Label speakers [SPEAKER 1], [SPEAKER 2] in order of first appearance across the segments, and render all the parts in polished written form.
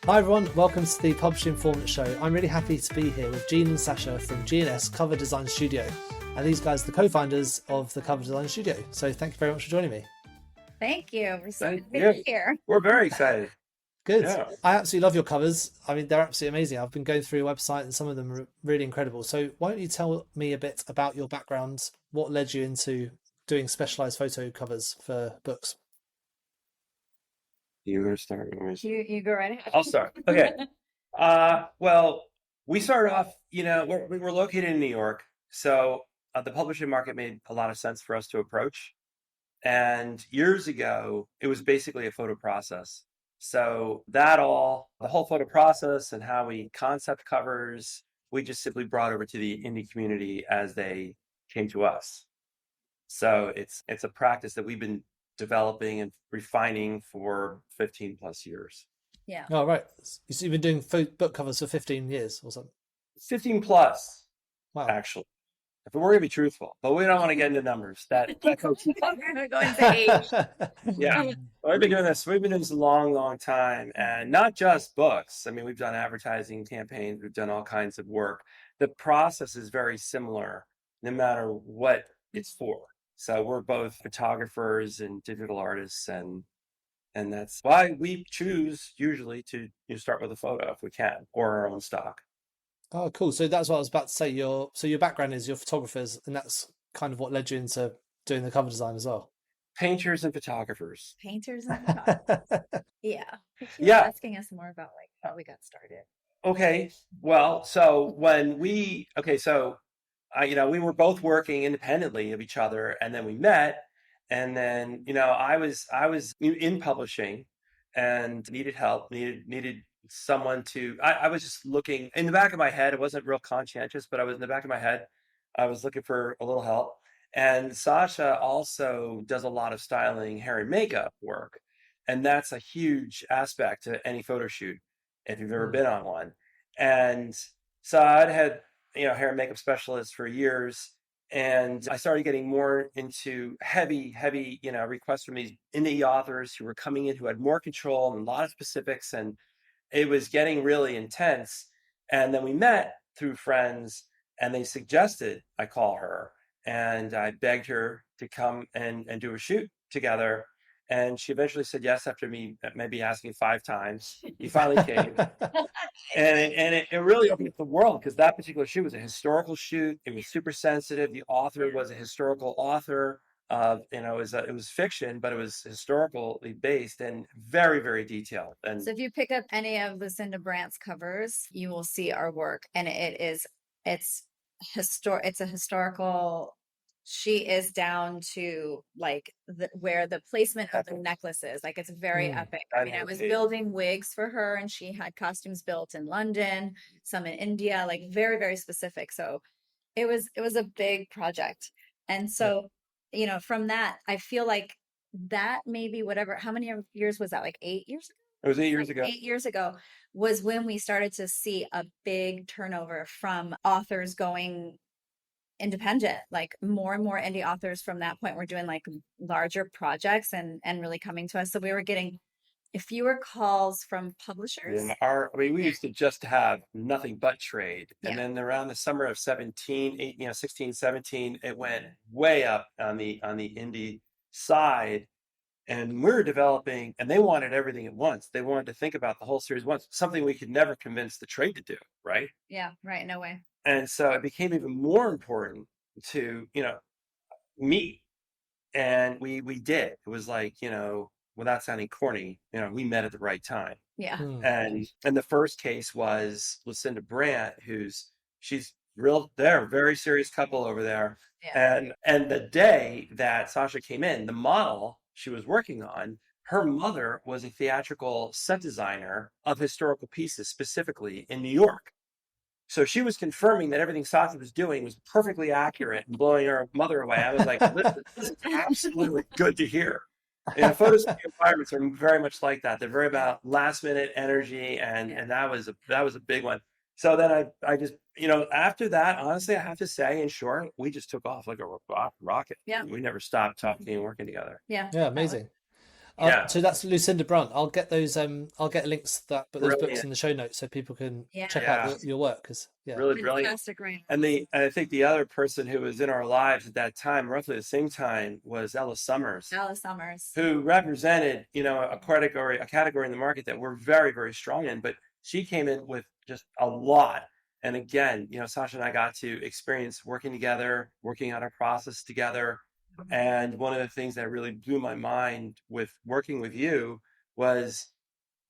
[SPEAKER 1] Hi everyone, welcome to the Publishing Informant Show. I'm really happy to be here with Jean and Sasha from GNS Cover Design Studio. And these guys are the co-founders of the Cover Design Studio. So thank you very much for joining me.
[SPEAKER 2] Thank you. We're so happy to be here.
[SPEAKER 3] We're very excited.
[SPEAKER 1] Good.
[SPEAKER 3] Yeah.
[SPEAKER 1] I absolutely love your covers. I mean, they're absolutely amazing. I've been going through your website and some of them are really incredible. So why don't you tell me a bit about your background, what led you into doing specialized photo covers for books?
[SPEAKER 3] You're going to start.
[SPEAKER 2] You go right ahead.
[SPEAKER 3] I'll start. Okay. Well, we started off, we were located in New York. So the publishing market made a lot of sense for us to approach. And years ago, it was basically a photo process. So the whole photo process and how we concept covers, we just simply brought over to the indie community as they came to us. So it's a practice that we've been developing and refining for 15 plus years.
[SPEAKER 2] Yeah.
[SPEAKER 1] Oh, right. So you've been doing book covers for 15 years or something?
[SPEAKER 3] 15 plus,
[SPEAKER 1] Wow.
[SPEAKER 3] actually. If we're going to be truthful, but we don't want to get into numbers. That comes.
[SPEAKER 2] We're going to go into age.
[SPEAKER 3] Yeah. We've been doing this a long, long time. And not just books. I mean, we've done advertising campaigns. We've done all kinds of work. The process is very similar, no matter what it's for. So we're both photographers and digital artists, and that's why we choose usually to start with a photo if we can, or our own stock.
[SPEAKER 1] Oh, cool. So that's what I was about to say. Your background is you're photographers, and that's kind of what led you into doing the cover design as well.
[SPEAKER 3] Painters and photographers.
[SPEAKER 2] Painters and photographers. Yeah.
[SPEAKER 3] Yeah.
[SPEAKER 2] Asking us more about how we got started.
[SPEAKER 3] Okay. Well, so we were both working independently of each other, and then we met, and then, I was in publishing and needed help, needed someone to, I was just looking in the back of my head. It wasn't real conscientious, but I was in the back of my head. I was looking for a little help. And Sasha also does a lot of styling, hair and makeup work. And that's a huge aspect to any photo shoot, if you've ever been on one. And so I'd had, hair and makeup specialist for years. And I started getting more into heavy, requests from these indie authors who were coming in, who had more control and a lot of specifics. And it was getting really intense. And then we met through friends, and they suggested I call her. And I begged her to come and do a shoot together. And she eventually said yes after me maybe asking 5 times. He finally came. And it really opened up the world, because that particular shoot was a historical shoot. It was super sensitive. The author was a historical author. It was fiction, but it was historically based and very, very detailed. And
[SPEAKER 2] so if you pick up any of Lucinda Brandt's covers, you will see our work, and it's a historical. She is down to like where the placement of the necklaces, like it's very epic. I mean, I was building wigs for her, and she had costumes built in London, some in India, like very, very specific. So it was a big project. And so, from that, I feel like that maybe how many years was that? Like 8 years ago?
[SPEAKER 3] It was 8 years ago.
[SPEAKER 2] 8 years ago was when we started to see a big turnover from authors going independent. Like more and more indie authors from that point were doing like larger projects and really coming to us. So we were getting fewer calls from publishers.
[SPEAKER 3] We used to just have nothing but trade. And then around the summer of 16, 17, it went way up on the indie side. And we were developing, and they wanted everything at once. They wanted to think about the whole series once, something we could never convince the trade to do, right?
[SPEAKER 2] Yeah, right. No way.
[SPEAKER 3] And so it became even more important to, meet. And we did. It was like, without sounding corny, we met at the right time.
[SPEAKER 2] Yeah.
[SPEAKER 3] And the first case was Lucinda Brandt, she's they're a very serious couple over there. Yeah. And the day that Sasha came in, the model she was working on, her mother was a theatrical set designer of historical pieces, specifically in New York. So she was confirming that everything Sasha was doing was perfectly accurate and blowing her mother away. I was like, this is absolutely good to hear. Photo studio environments are very much like that. They're very about last minute energy, and that was a big one. So then I just, after that, honestly, I have to say, in short, we just took off like a rocket.
[SPEAKER 2] Yeah.
[SPEAKER 3] We never stopped talking and working together.
[SPEAKER 2] Yeah.
[SPEAKER 1] Yeah, amazing.
[SPEAKER 3] Yeah.
[SPEAKER 1] So that's Lucinda Brunt. I'll get those. I'll get links to that, but those books
[SPEAKER 3] Brilliant.
[SPEAKER 1] in the show notes so people can check
[SPEAKER 3] Yeah.
[SPEAKER 1] out your work. Because
[SPEAKER 3] Really brilliant.
[SPEAKER 2] Fantastic, right?
[SPEAKER 3] And I think the other person who was in our lives at that time, roughly the same time, was Ella Summers,
[SPEAKER 2] Alice Summers.
[SPEAKER 3] who represented, a category in the market that we're very, very strong in. But she came in with just a lot. And again, Sasha and I got to experience working together, working on our process together. And one of the things that really blew my mind with working with you was,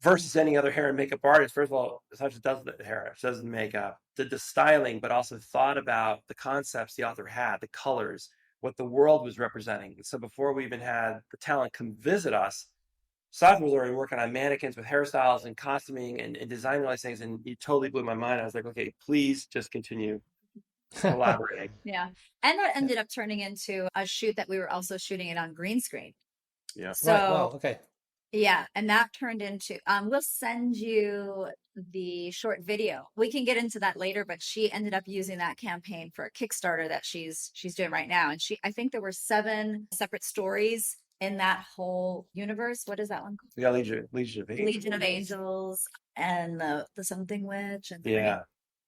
[SPEAKER 3] versus any other hair and makeup artist, first of all, Sasha does the hair, she does the makeup, did the styling, but also thought about the concepts the author had, the colors, what the world was representing. So before we even had the talent come visit us, Sasha was already working on mannequins with hairstyles and costuming and designing all these things, and you totally blew my mind. I was like, okay, please just continue collaborating.
[SPEAKER 2] Yeah. And that ended up turning into a shoot that we were also shooting it on green screen.
[SPEAKER 3] Yeah.
[SPEAKER 2] So,
[SPEAKER 1] right. Wow. Okay.
[SPEAKER 2] yeah. And that turned into, we'll send you the short video. We can get into that later, but she ended up using that campaign for a Kickstarter that she's doing right now. And I think there were 7 separate stories in that whole universe. What is that one called?
[SPEAKER 3] Yeah, Legion of Angels.
[SPEAKER 2] Legion of Angels and the something witch. And
[SPEAKER 3] Yeah.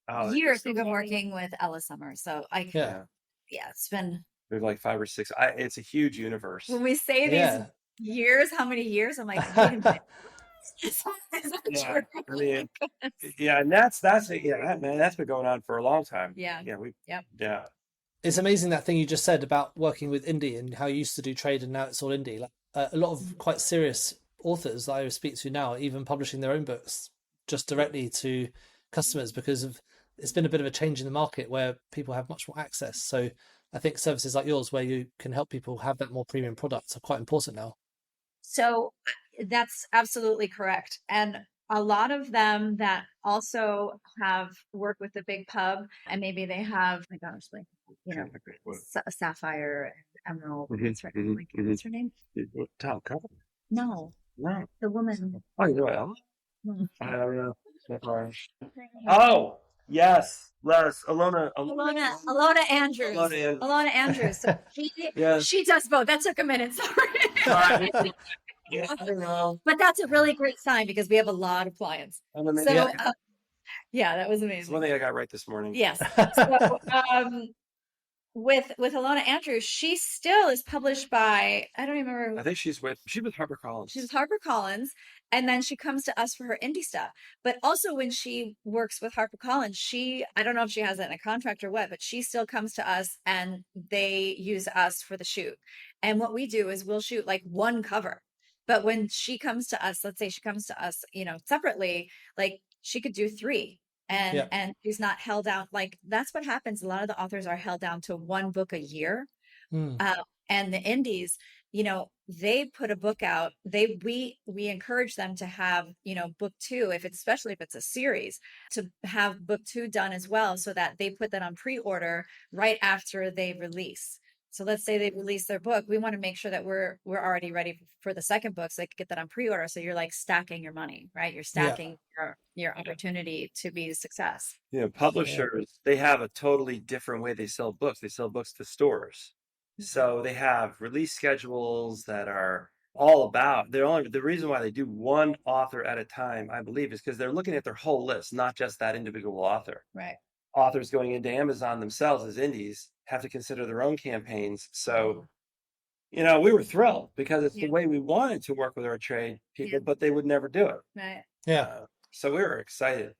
[SPEAKER 3] Oh,
[SPEAKER 2] years we've been working with Ella Summers. So
[SPEAKER 1] Yeah.
[SPEAKER 2] it's been,
[SPEAKER 3] there's like 5 or 6. It's a huge universe.
[SPEAKER 2] when we say these
[SPEAKER 1] Yeah.
[SPEAKER 2] years, how many years? I'm like, wait a minute. Is that
[SPEAKER 3] Yeah,
[SPEAKER 2] true?
[SPEAKER 3] I mean, yeah, and that's man, that's been going on for a long time.
[SPEAKER 2] Yeah.
[SPEAKER 3] Yeah.
[SPEAKER 1] It's amazing that thing you just said about working with indie and how you used to do trade and now it's all indie. Like a lot of quite serious authors that I speak to now, even publishing their own books just directly to customers because it's been a bit of a change in the market where people have much more access. So I think services like yours, where you can help people have that more premium product, are quite important now.
[SPEAKER 2] So that's absolutely correct. And a lot of them that also have worked with the big pub and maybe they have, my gosh, like, Sapphire and Emerald. What's her name?
[SPEAKER 3] Tom Cover?
[SPEAKER 2] No, the woman.
[SPEAKER 3] Oh, you know what?
[SPEAKER 2] Hmm.
[SPEAKER 3] I don't know. Oh, yes, Alona
[SPEAKER 2] Andrews. Alona Andrews. So
[SPEAKER 3] Yes.
[SPEAKER 2] she does both. That took a minute. Sorry.
[SPEAKER 3] Yeah, I don't know.
[SPEAKER 2] But that's a really great sign because we have a lot of clients. So, that was
[SPEAKER 3] It's
[SPEAKER 2] amazing.
[SPEAKER 3] one thing I got right this morning.
[SPEAKER 2] Yes. So, with Alona Andrews, she still is published by, I don't remember.
[SPEAKER 3] I think she's with HarperCollins.
[SPEAKER 2] She's HarperCollins, and then she comes to us for her indie stuff. But also when she works with HarperCollins, I don't know if she has that in a contract or what, but she still comes to us and they use us for the shoot. And what we do is we'll shoot like one cover. But when she comes to us, let's say she comes to us, separately, like she could do 3. And she's not held out. Like that's what happens. A lot of the authors are held down to one book a year. And the indies, they put a book out. We encourage them to have, book 2, especially if it's a series, to have book 2 done as well, so that they put that on pre-order right after they release. So let's say they release their book. We want to make sure that we're already ready for the second book, so they can get that on pre-order. So you're like stacking your money, right? You're stacking your opportunity to be a success.
[SPEAKER 3] Yeah, publishers, they have a totally different way they sell books. They sell books to stores. So they have release schedules that are all about, the reason why they do one author at a time, I believe, is because they're looking at their whole list, not just that individual author.
[SPEAKER 2] Right.
[SPEAKER 3] Authors going into Amazon themselves as indies have to consider their own campaigns. So, we were thrilled because it's the way we wanted to work with our trade people, but they would never do it.
[SPEAKER 2] Right.
[SPEAKER 3] So we were excited.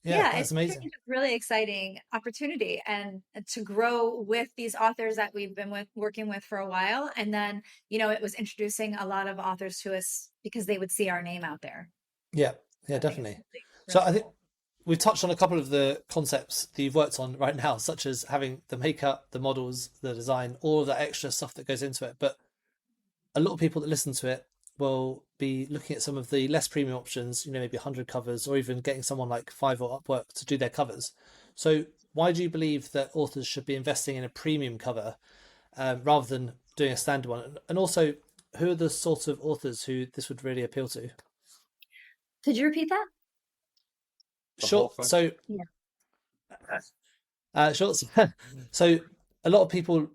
[SPEAKER 1] That's
[SPEAKER 2] it's
[SPEAKER 1] amazing.
[SPEAKER 2] a really exciting opportunity and to grow with these authors that we've been working with for a while. And then, it was introducing a lot of authors to us because they would see our name out there.
[SPEAKER 1] Yeah, definitely. So I think we've touched on a couple of the concepts that you've worked on right now, such as having the makeup, the models, the design, all of that extra stuff that goes into it. But a lot of people that listen to it will be looking at some of the less premium options, maybe 100 covers, or even getting someone like Fiverr or Upwork to do their covers. So why do you believe that authors should be investing in a premium cover rather than doing a standard one? And also, who are the sort of authors who this would really appeal to?
[SPEAKER 2] Could you repeat that?
[SPEAKER 1] Sure. So, sure. So a lot of people,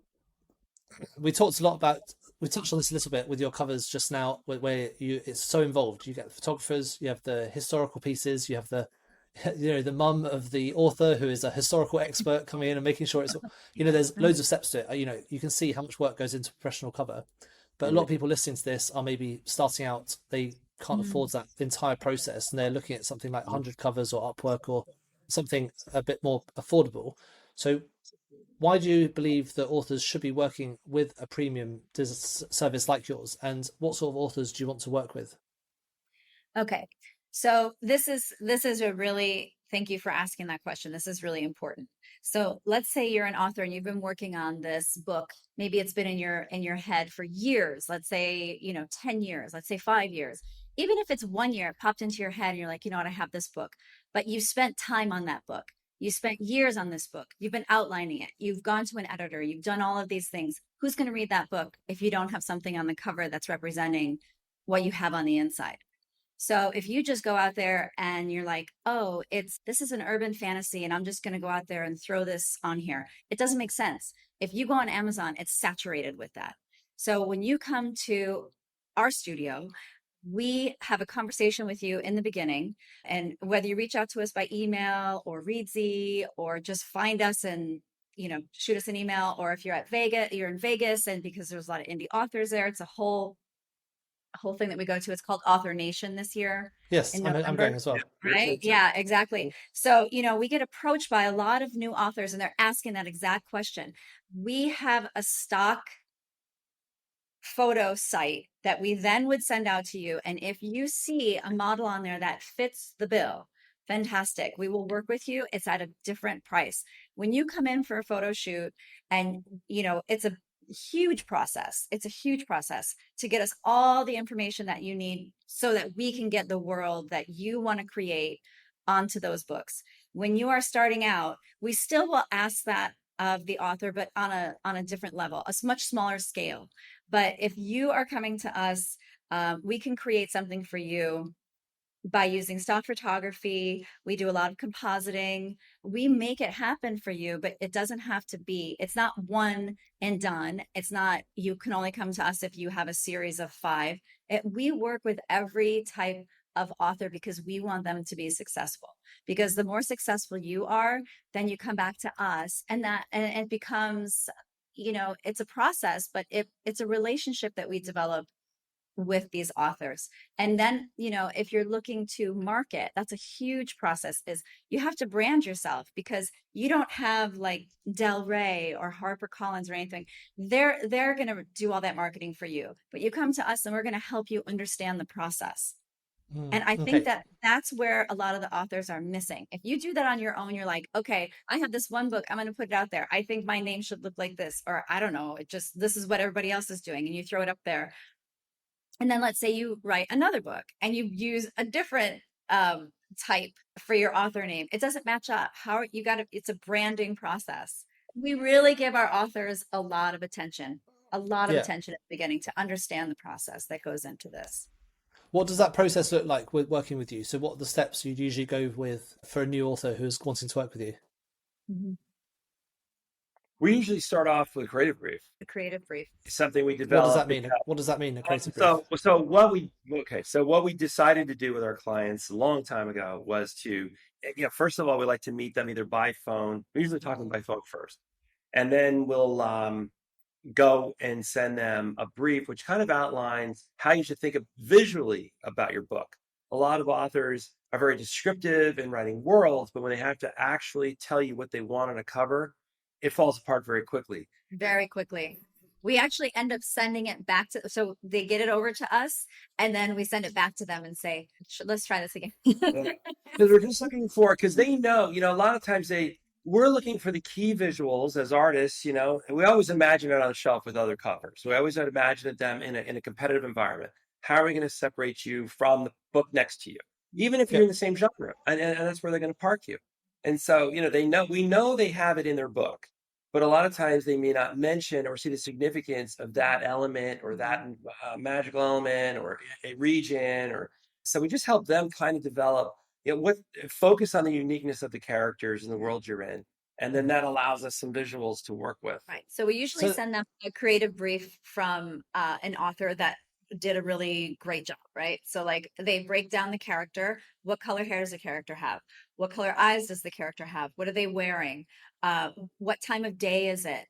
[SPEAKER 1] we talked a lot about we touched on this a little bit with your covers just now, where you it's so involved. You get the photographers, you have the historical pieces, you have the the mum of the author who is a historical expert coming in and making sure it's there's loads of steps to it. You can see how much work goes into a professional cover, but a lot of people listening to this are maybe starting out. They can't
[SPEAKER 2] Mhm.
[SPEAKER 1] afford that entire process, and they're looking at something like 100 covers or Upwork or something a bit more affordable. So why do you believe that authors should be working with a premium service like yours? And what sort of authors do you want to work with?
[SPEAKER 2] Okay. So this is a really, thank you for asking that question. This is really important. So let's say you're an author and you've been working on this book. Maybe it's been in your head for years. Let's say, 10 years, let's say 5 years. Even if it's 1 year, it popped into your head and you're like, you know what, I have this book. But you spent time on that book. You spent years on this book. You've been outlining it. You've gone to an editor. You've done all of these things. Who's going to read that book if you don't have something on the cover that's representing what you have on the inside? So if you just go out there and you're like, oh, this is an urban fantasy and I'm just going to go out there and throw this on here, it doesn't make sense. If you go on Amazon, it's saturated with that. So when you come to our studio, we have a conversation with you in the beginning. And whether you reach out to us by email or Readsy or just find us and shoot us an email, or if you're in Vegas, and because there's a lot of indie authors there, it's a whole thing that we go to. It's called Author Nation this year
[SPEAKER 1] Yes,
[SPEAKER 2] in
[SPEAKER 1] I'm
[SPEAKER 2] November.
[SPEAKER 1] going as well.
[SPEAKER 2] Right? Yeah, exactly. So, we get approached by a lot of new authors and they're asking that exact question. We have a stock photo site that we then would send out to you. And if you see a model on there that fits the bill, fantastic. We will work with you. It's at a different price. When you come in for a photo shoot, and it's a huge process. It's a huge process to get us all the information that you need so that we can get the world that you want to create onto those books. When you are starting out, we still will ask that of the author, but on a different level, a much smaller scale. But if you are coming to us, we can create something for you by using stock photography. We do a lot of compositing. We make it happen for you, but it doesn't have to be, it's not one and done. It's not, you can only come to us if you have a series of 5. We work with every type of author because we want them to be successful. Because the more successful you are, then you come back to us, and it becomes, it's a process, but it's a relationship that we develop with these authors. And then, if you're looking to market, that's a huge process. Is you have to brand yourself, because you don't have like Del Rey or Harper Collins or anything. They're going to do all that marketing for you, but you come to us and we're going to help you understand the process. And I think
[SPEAKER 1] Okay.
[SPEAKER 2] that that's where a lot of the authors are missing. If you do that on your own, you're like, okay, I have this one book, I'm going to put it out there. I think my name should look like this, or I don't know, this is what everybody else is doing, and you throw it up there. And then let's say you write another book and you use a different type for your author name. It doesn't match up. It's a branding process. We really give our authors a lot of
[SPEAKER 1] Yeah.
[SPEAKER 2] attention at the beginning to understand the process that goes into this.
[SPEAKER 1] What does that process look like with working with you? So what are the steps you'd usually go with for a new author who's wanting to work with you?
[SPEAKER 2] Mhm.
[SPEAKER 3] We usually start off with a creative brief.
[SPEAKER 2] The creative brief.
[SPEAKER 3] It's something we
[SPEAKER 1] What does that
[SPEAKER 3] develop.
[SPEAKER 1] mean? What does that mean, a creative brief?
[SPEAKER 3] So what we decided to do with our clients a long time ago was to, first of all, we like to meet them either by phone. We're usually talking by phone first, and then we'll go and send them a brief, which kind of outlines how you should think of visually about your book. A lot of authors are very descriptive in writing worlds, but when they have to actually tell you what they want on a cover, it falls apart very quickly.
[SPEAKER 2] Very quickly. We actually end up sending it back so they get it over to us, and then we send it back to them and say, let's try this again.
[SPEAKER 3] Because we're just looking for, because they know, a lot of times we're looking for the key visuals as artists, and we always imagine it on a shelf with other covers. We always imagine them in a competitive environment. How are we going to separate you from the book next to you, even if you're
[SPEAKER 1] Yeah.
[SPEAKER 3] in the same genre? And that's where they're going to park you. And so, we know they have it in their book, but a lot of times they may not mention or see the significance of that element or that magical element or a region. Or so we just help them kind of develop, what focus on the uniqueness of the characters and the world you're in, And then that allows us some visuals to work with.
[SPEAKER 2] Right. So we usually
[SPEAKER 1] So
[SPEAKER 2] send them a creative brief from an author that did a really great job, right? So like they break down the character. What color hair does the character have? What color eyes does the character have? What are they wearing? What time of day is it?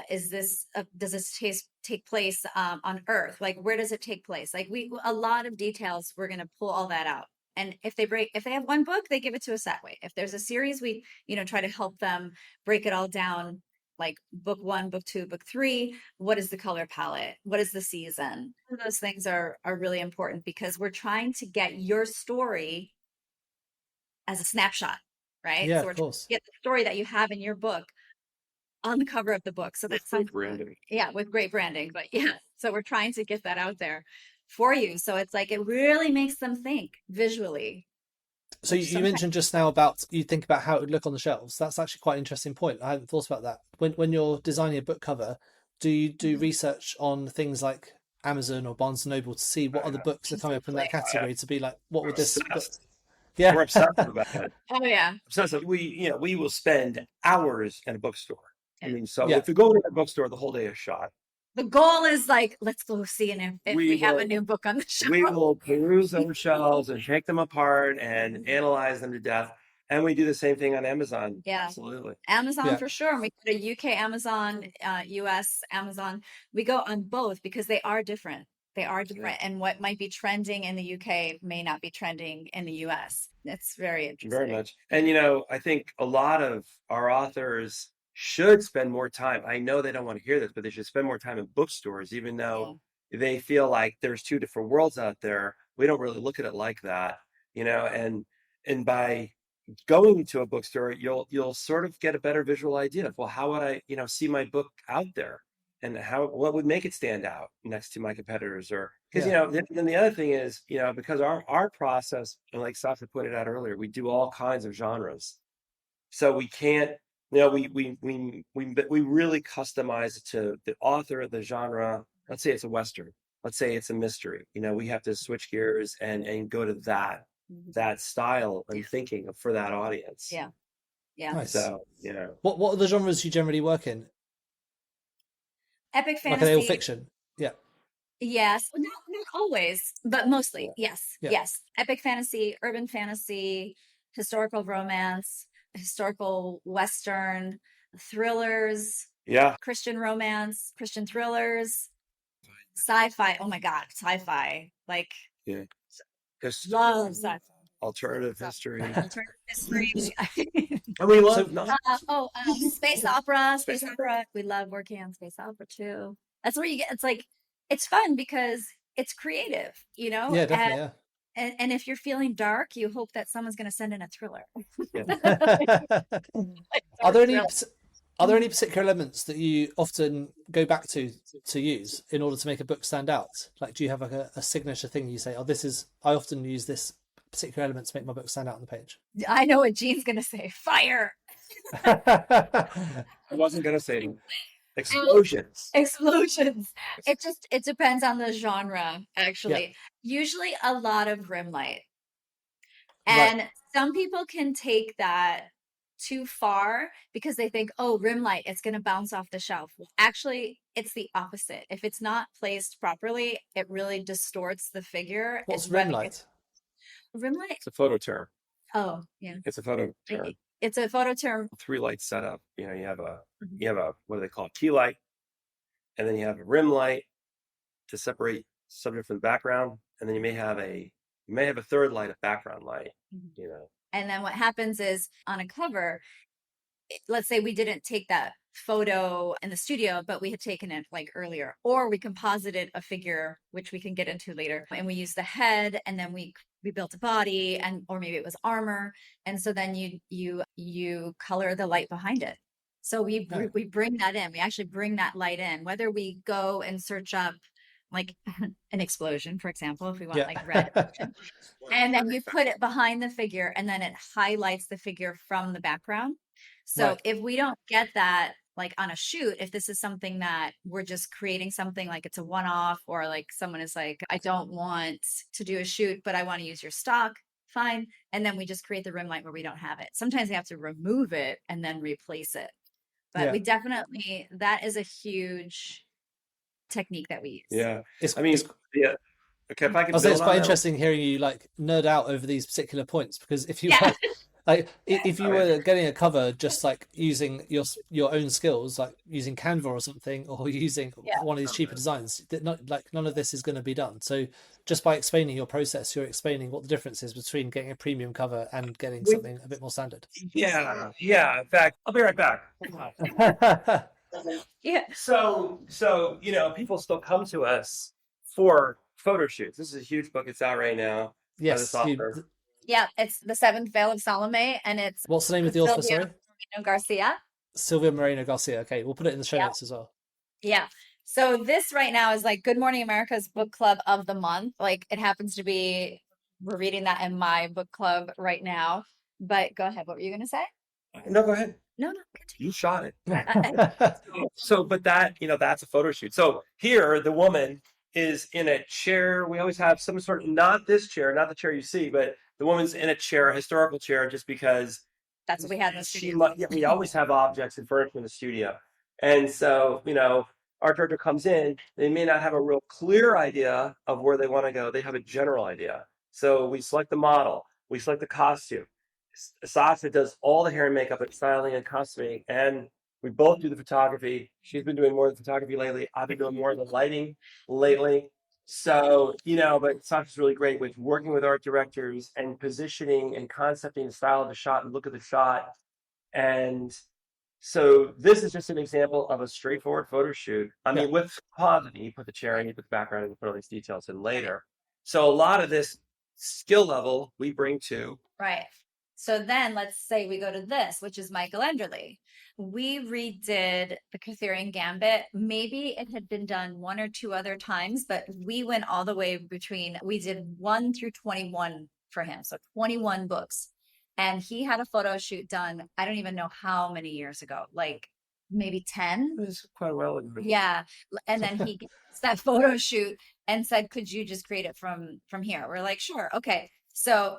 [SPEAKER 2] Is this does this take place on Earth? Like where does it take place? Like a lot of details. We're going to pull all that out. And if they have one book, they give it to us that way. If there's a series, we try to help them break it all down, like book 1, book 2, book 3. What is the color palette? What is the season? Those things are really important because we're trying to get your story as a snapshot, right?
[SPEAKER 1] yeah,
[SPEAKER 2] So
[SPEAKER 1] of
[SPEAKER 2] we're trying
[SPEAKER 1] course.
[SPEAKER 2] to get the story that you have in your book on the cover of the book. So that's something,
[SPEAKER 3] Branding.
[SPEAKER 2] yeah, with great branding. But yeah, so we're trying to get that out there for you. So it's like it really makes them think visually.
[SPEAKER 1] So you mentioned just now about you think about how it would look on the shelves. That's actually quite an interesting point. I hadn't thought about that. When you're designing a book cover, do you do research on things like Amazon or Barnes and Noble to see what other books are coming up in that category to be like, what
[SPEAKER 3] We're
[SPEAKER 1] would this book?
[SPEAKER 3] obsessed.
[SPEAKER 1] Yeah.
[SPEAKER 3] We're obsessed about it.
[SPEAKER 2] Oh yeah.
[SPEAKER 3] Obsessive. We will spend hours in a bookstore. I mean, so
[SPEAKER 1] Yeah.
[SPEAKER 3] if we go to a bookstore, the whole day is shot.
[SPEAKER 2] The goal is like, let's go see if we have a
[SPEAKER 3] will-
[SPEAKER 2] new book on the shelf.
[SPEAKER 3] We will peruse those shelves and take them apart and analyze them to death. And we do the same thing on Amazon.
[SPEAKER 2] Yeah.
[SPEAKER 3] Absolutely.
[SPEAKER 2] Amazon
[SPEAKER 1] Yeah.
[SPEAKER 2] for sure. And we go to UK Amazon, US Amazon. We go on both because they are different. They are different. And what might be trending in the UK may not be trending in the US. It's very interesting.
[SPEAKER 3] Very much. And, I think a lot of our authors should spend more time. I know they don't want to hear this, but they should spend more time in bookstores, even though they feel like there's two different worlds out there. We don't really look at it like that, and by going to a bookstore, you'll sort of get a better visual idea of, well, how would I, see my book out there, and what would make it stand out next to my competitors, or because then the other thing is, because our process, and like Sasha pointed out earlier, we do all kinds of genres, so we can't, we really customize it to the author, the genre. Let's say it's a Western, let's say it's a mystery, we have to switch gears and go to that style and thinking for that audience.
[SPEAKER 2] Yeah.
[SPEAKER 1] Nice.
[SPEAKER 3] So,
[SPEAKER 1] What are the genres you generally work in?
[SPEAKER 2] Epic
[SPEAKER 1] Like
[SPEAKER 2] fantasy.
[SPEAKER 1] are they all fiction? Yeah.
[SPEAKER 2] Yes. Not always, but mostly. Yes.
[SPEAKER 1] Yeah.
[SPEAKER 2] Yes. Epic fantasy, urban fantasy, historical romance, historical Western, thrillers,
[SPEAKER 3] Yeah.
[SPEAKER 2] Christian romance, Christian thrillers, sci-fi. Oh my God, sci-fi. Like,
[SPEAKER 3] Yeah.
[SPEAKER 2] love sci-fi.
[SPEAKER 3] Alternative history.
[SPEAKER 2] Alternative history.
[SPEAKER 3] And we love
[SPEAKER 2] Space opera. Space opera. We love working on space opera too. That's where you get. It's like it's fun because it's creative,
[SPEAKER 1] Yeah, definitely. Yeah.
[SPEAKER 2] And if you're feeling dark, you hope that someone's going to send in a thriller.
[SPEAKER 1] Are there any particular elements that you often go back to use in order to make a book stand out? Like, do you have like a signature thing you say, oh, I often use this particular element to make my book stand out on the page?
[SPEAKER 2] I know what Jean's going to say. Fire.
[SPEAKER 3] I wasn't going to say explosions.
[SPEAKER 2] Explosions. It depends on the genre, actually.
[SPEAKER 1] Yeah.
[SPEAKER 2] Usually a lot of rim light. And some people can take that too far because they think, oh, rim light, it's going to bounce off the shelf. Well, actually, it's the opposite. If it's not placed properly, it really distorts the figure.
[SPEAKER 1] What's rim light?
[SPEAKER 2] Rim light?
[SPEAKER 3] It's a photo term.
[SPEAKER 2] Oh, yeah.
[SPEAKER 3] It's a photo term.
[SPEAKER 2] It's a photo term.
[SPEAKER 3] 3 light setup. You have a what do they call it? Key light, and then you have a rim light to separate subject from the background, and then you may have a third light, a background light.
[SPEAKER 2] And then what happens is on a cover, let's say we didn't take that photo in the studio, but we had taken it like earlier, or we composited a figure, which we can get into later, and we used the head, and then we built a body, or maybe it was armor, and so then you color the light behind it. So we bring that in. We actually bring that light in, whether we go and search up like an explosion, for example, if we want like red, and then you put it behind the figure, and then it highlights the figure from the background. So if we don't get that like on a shoot, if this is something that we're just creating something like it's a one-off, or like someone is like, I don't want to do a shoot, but I want to use your stock, fine. And then we just create the rim light where we don't have it. Sometimes we have to remove it and then replace it. But
[SPEAKER 1] Yeah.
[SPEAKER 2] we definitely, that is a huge technique that we use.
[SPEAKER 3] Yeah.
[SPEAKER 1] It's,
[SPEAKER 3] I mean,
[SPEAKER 1] it's
[SPEAKER 3] yeah. Okay, if I can
[SPEAKER 1] I'll say it's
[SPEAKER 3] build
[SPEAKER 1] quite
[SPEAKER 3] on that.
[SPEAKER 1] interesting hearing you like nerd out over these particular points, because if you
[SPEAKER 2] Yeah.
[SPEAKER 1] like if you were getting a cover just like using your own skills, like using Canva or something, or using
[SPEAKER 2] Yeah.
[SPEAKER 1] one of these cheaper designs, that not like none of this is going to be done. So just by explaining your process, you're explaining what the difference is between getting a premium cover and getting something a bit more standard.
[SPEAKER 3] Yeah. Yeah. In fact, I'll be right back.
[SPEAKER 2] Yeah.
[SPEAKER 3] So, people still come to us for photo shoots. This is a huge book. It's out right now by this
[SPEAKER 1] Yes.
[SPEAKER 3] author.
[SPEAKER 2] Yeah. It's The Seventh Veil of Salome, and it's
[SPEAKER 1] What's the name of the author?
[SPEAKER 2] Sylvia
[SPEAKER 1] Sorry,
[SPEAKER 2] Moreno Garcia.
[SPEAKER 1] Sylvia Moreno Garcia. Okay, we'll put it in the show
[SPEAKER 2] Yeah.
[SPEAKER 1] notes as well.
[SPEAKER 2] Yeah. So this right now is like Good Morning America's book club of the month. Like it happens to be, we're reading that in my book club right now. But go ahead. What were you going to say?
[SPEAKER 3] No, go ahead.
[SPEAKER 2] No.
[SPEAKER 3] You shot it. So, but that's a photo shoot. So here, the woman is in a chair. We always have some sort of, not this chair, not the chair you see, but the woman's in a chair, a historical chair, just because
[SPEAKER 2] That's what we had in the studio.
[SPEAKER 3] we always have objects and furniture in the studio. And so, our director comes in, they may not have a real clear idea of where they want to go. They have a general idea. So we select the model, we select the costume. Sasha does all the hair and makeup and styling and costuming, and we both do the photography. She's been doing more of the photography lately. I've been doing more of the lighting lately. So, but Sasha's really great with working with art directors and positioning and concepting the style of the shot and look at the shot. And so this is just an example of a straightforward photo shoot. I mean, with positive, you put the chair in, you put the background, and you put all these details in later. So a lot of this skill level we bring to.
[SPEAKER 2] Right. So then let's say we go to this, which is Michael Enderle. We redid the Catherian Gambit. Maybe it had been done one or two other times, but we went all the way we did 1 through 21 for him. So 21 books. And he had a photo shoot done, I don't even know how many years ago, like maybe 10.
[SPEAKER 3] It was quite well.
[SPEAKER 2] Yeah. And then he gets that photo shoot and said, could you just create it from here? We're like, sure. Okay. So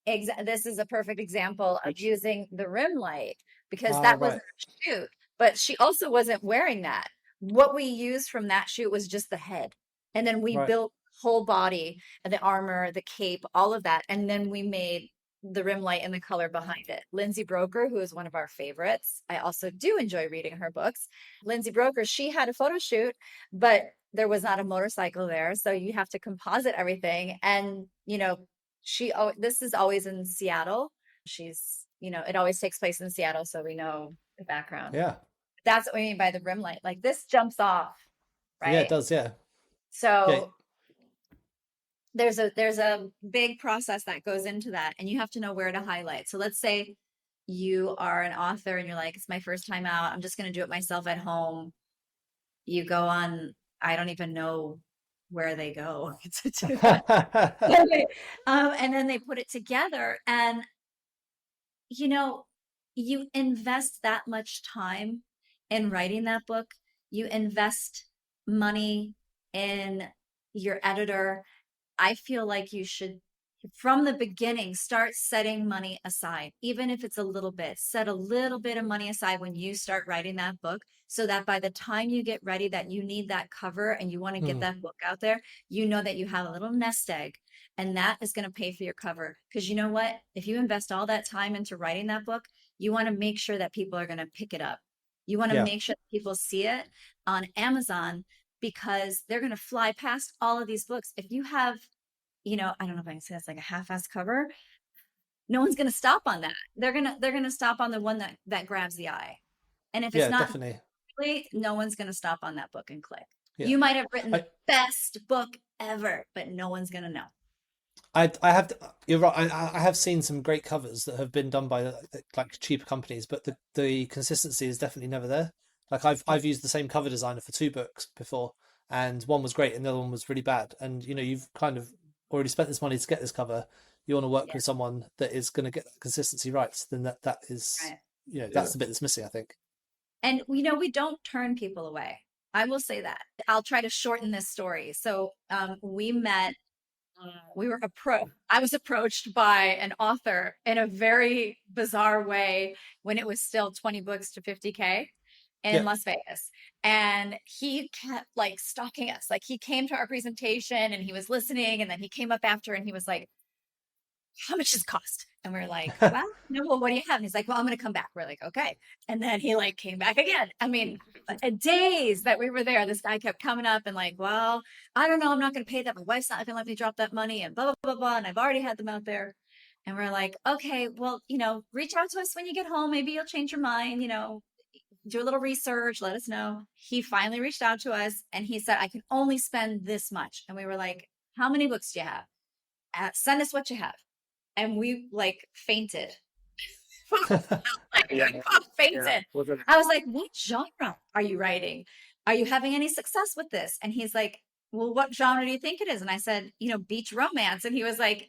[SPEAKER 2] this is a perfect example of using the rim light, because that wasn't a shoot, but she also wasn't wearing that. What we used from that shoot was just the head. And then we built whole body, the armor, the cape, all of that. And then we made the rim light and the color behind it. Lindsay Broker, who is one of our favorites. I also do enjoy reading her books. Lindsay Broker, she had a photo shoot, but there was not a motorcycle there. So you have to composite everything. And, this is always in Seattle. She's, it always takes place in Seattle. So we know the background.
[SPEAKER 1] Yeah.
[SPEAKER 2] That's what we mean by the rim light. Like this jumps off, right?
[SPEAKER 1] Yeah, it does. Yeah.
[SPEAKER 2] So there's a big process that goes into that, and you have to know where to highlight. So let's say you are an author and you're like, it's my first time out. I'm just going to do it myself at home. You go on, I don't even know where they go to do that. And then they put it together, and you invest that much time in writing that book. You invest money in your editor. I feel like you should, from the beginning, start setting money aside, even if it's a little bit. Set a little bit of money aside when you start writing that book, so that by the time you get ready, that you need that cover and you want to get that book out there, you know that you have a little nest egg, and that is going to pay for your cover. Because you know what? If you invest all that time into writing that book, you want to make sure that people are going to pick it up. You want to make sure that people see it on Amazon, because they're going to fly past all of these books. If you have, I don't know if I can say that's like a half-ass cover, no one's going to stop on that. They're going to stop on the one that grabs the eye. And if it's not,
[SPEAKER 1] definitely.
[SPEAKER 2] No one's going to stop on that book and click.
[SPEAKER 1] Yeah.
[SPEAKER 2] You might have written the best book ever, but no one's going to know.
[SPEAKER 1] You're right. I have seen some great covers that have been done by like cheaper companies, but the consistency is definitely never there. Like I've used the same cover designer for 2 books before, and one was great and the other one was really bad. And you've kind of already spent this money to get this cover. You want to work with someone that is going to get that consistency right. Then that is that's the bit that's missing, I think.
[SPEAKER 2] And we don't turn people away. I will say that. I'll try to shorten this story. So we met I was approached by an author in a very bizarre way when it was still 20 books to 50K in Las Vegas. And he kept like stalking us. Like he came to our presentation and he was listening. And then he came up after and he was like, how much does it cost? And we're like, well, no, well, what do you have? And he's like, well, I'm going to come back. We're like, okay. And then he like came back again. I mean, days that we were there, this guy kept coming up and like, well, I don't know. I'm not going to pay that. My wife's not going to let me drop that money and blah, blah, blah, blah. And I've already had them out there. And we're like, okay, well, reach out to us when you get home. Maybe you'll change your mind, do a little research, let us know. He finally reached out to us and he said, I can only spend this much. And we were like, how many books do you have? Send us what you have. And we like fainted. Fainted. I was like, what genre are you writing? Are you having any success with this? And he's like, well, what genre do you think it is? And I said, beach romance. And he was like,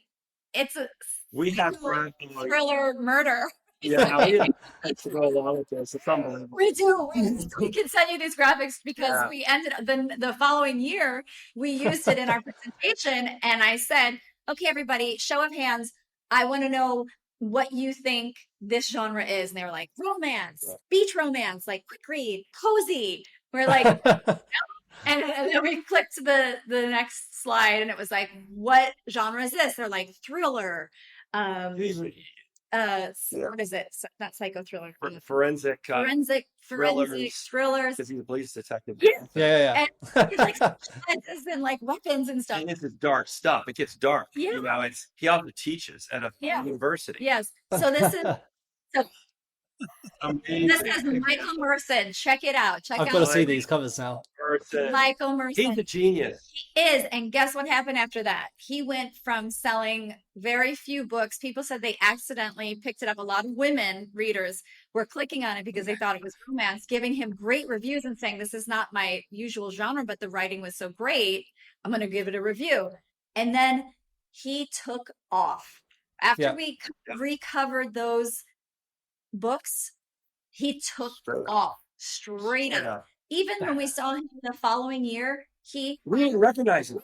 [SPEAKER 2] it's a thriller murder.
[SPEAKER 3] Yeah, we have to go along with this. It's unbelievable.
[SPEAKER 2] We do. We can send you these graphics because we ended up the following year, we used it in our presentation. And I said, okay, everybody, show of hands. I want to know what you think this genre is. And they were like, romance, beach romance, like quick read, cozy. We're like, and then we clicked to the next slide and it was like, what genre is this? They're like thriller. What is it? Not psycho thriller.
[SPEAKER 3] Forensic
[SPEAKER 2] thrillers.
[SPEAKER 3] Because he's a police detective.
[SPEAKER 1] Yeah.
[SPEAKER 2] And like and like weapons and stuff.
[SPEAKER 3] And this is dark stuff. It gets dark.
[SPEAKER 2] Yeah.
[SPEAKER 3] He also teaches at a university.
[SPEAKER 2] Yes. So this is
[SPEAKER 3] amazing.
[SPEAKER 2] This is Michael Merson. Check it out.
[SPEAKER 1] I've got to see these covers now.
[SPEAKER 2] Michael Merson.
[SPEAKER 3] He's a genius.
[SPEAKER 2] He is. And guess what happened after that? He went from selling very few books. People said they accidentally picked it up. A lot of women readers were clicking on it because they thought it was romance, giving him great reviews and saying, this is not my usual genre, but the writing was so great. I'm going to give it a review. And then he took off. After we recovered those books, he took off straight up. Even when we saw him the following year, we
[SPEAKER 3] didn't recognize him.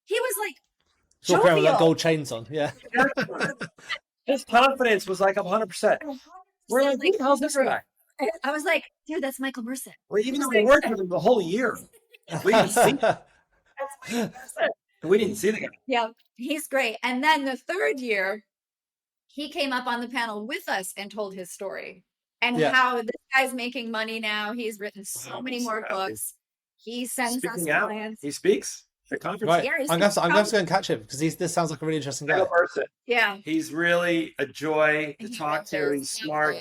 [SPEAKER 2] He was like
[SPEAKER 1] walking around with that gold chains on. Yeah.
[SPEAKER 3] His confidence was like 100%. We're like, who the hell's this guy?
[SPEAKER 2] I was like, dude, that's Michael Merson.
[SPEAKER 3] Well, even though we worked with him the whole year, we didn't see we didn't see the guy.
[SPEAKER 2] Yeah, he's great. And then the third year, he came up on the panel with us and told his story and how this guy's making money now. He's written so many more books. He sends us clients.
[SPEAKER 3] He speaks at conferences.
[SPEAKER 1] Right. I'm going to go and catch him because this sounds like a really interesting guy.
[SPEAKER 2] Yeah.
[SPEAKER 3] He's really a joy to talk to. He's smart.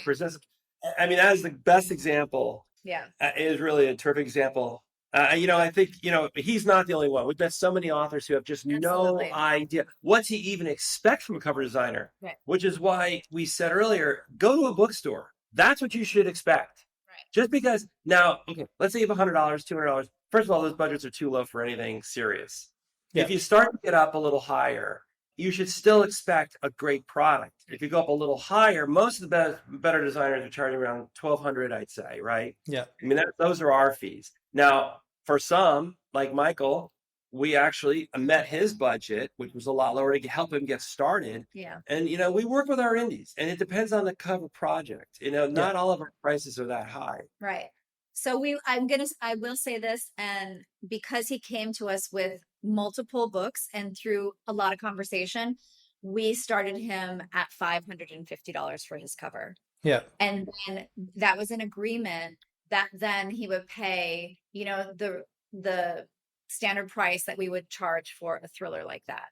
[SPEAKER 3] I mean, that is the best example.
[SPEAKER 2] Yeah.
[SPEAKER 3] It is really a terrific example. I think, he's not the only one. We've met so many authors who have just no idea what to even expect from a cover designer, which is why we said earlier, go to a bookstore. That's what you should expect. Right. Just because now, let's say you have $100, $200. First of all, those budgets are too low for anything serious. Yeah. If you start to get up a little higher, you should still expect a great product. If you go up a little higher, most of the better designers are charging around $1,200, I'd say, right?
[SPEAKER 1] Yeah.
[SPEAKER 3] I mean, those are our fees. Now, for some, like Michael, we actually met his budget, which was a lot lower to help him get started.
[SPEAKER 2] Yeah.
[SPEAKER 3] And, we work with our indies, and it depends on the cover project. Not all of our prices are that high.
[SPEAKER 2] Right. So I will say this, and because he came to us with multiple books and through a lot of conversation, we started him at $550 for his cover.
[SPEAKER 1] Yeah.
[SPEAKER 2] And then that was an agreement that then he would pay, the standard price that we would charge for a thriller like that.